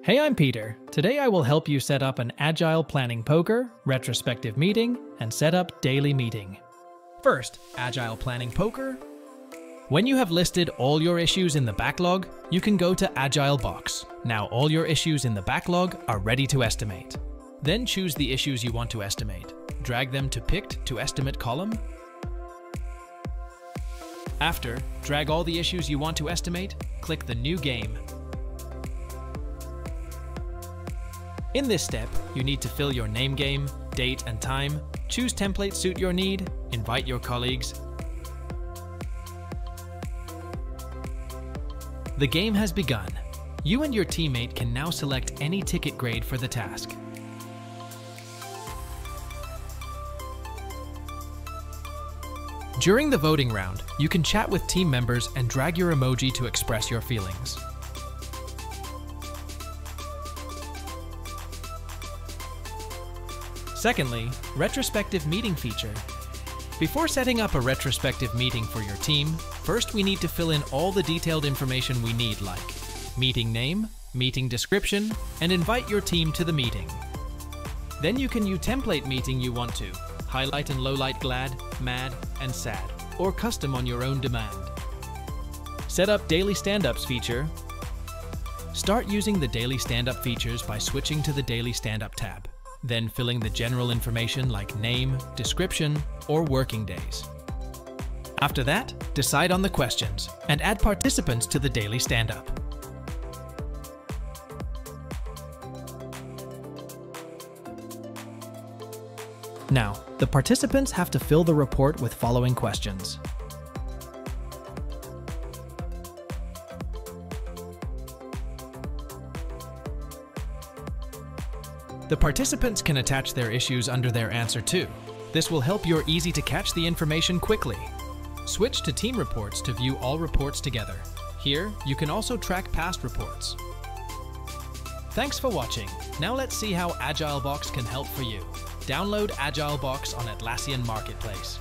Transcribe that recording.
Hey, I'm Peter. Today I will help you set up an Agile Planning Poker, retrospective meeting, and set up daily meeting. First, Agile Planning Poker. When you have listed all your issues in the backlog, you can go to AgileBox. Now all your issues in the backlog are ready to estimate. Then choose the issues you want to estimate. Drag them to Picked to Estimate column. After, drag all the issues you want to estimate, click the New Game. In this step, you need to fill your name game, date and time, choose template suit your need, invite your colleagues. The game has begun. You and your teammate can now select any ticket grade for the task. During the voting round, you can chat with team members and drag your emoji to express your feelings. Secondly, retrospective meeting feature. Before setting up a retrospective meeting for your team, first we need to fill in all the detailed information we need, like meeting name, meeting description, and invite your team to the meeting. Then you can use template meeting you want to, highlight and lowlight glad, mad, and sad, or custom on your own demand. Set up daily stand-ups feature. Start using the daily stand-up features by switching to the daily stand-up tab. Then filling the general information like name, description, or working days. After that, decide on the questions and add participants to the daily stand-up. Now, the participants have to fill the report with following questions. The participants can attach their issues under their answer too. This will help you easy to catch the information quickly. Switch to Team Reports to view all reports together. Here, you can also track past reports. Thanks for watching. Now let's see how AgileBox can help for you. Download AgileBox on Atlassian Marketplace.